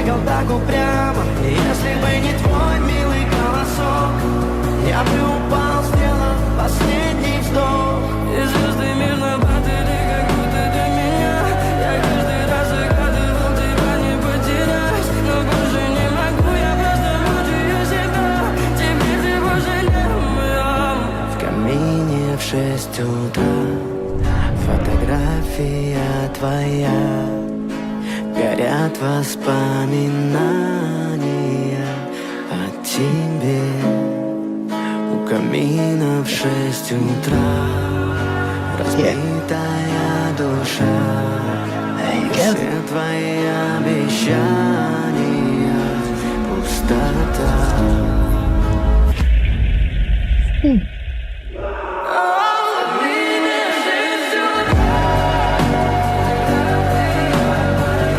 плакал так упрямо. Если бы не твой милый голосок, я бы упал, сделав последний вздох. И звезды мирно падали, как будто для меня. Я каждый раз загадывал тебя не потерять, но больше не могу, я просто мучаю себя. Теперь ты пожалел меня. В камине в 6 утра фотография твоя, горят воспоминания о тебе. У камина в 6 утра разбитая душа, все твои обещания пустота.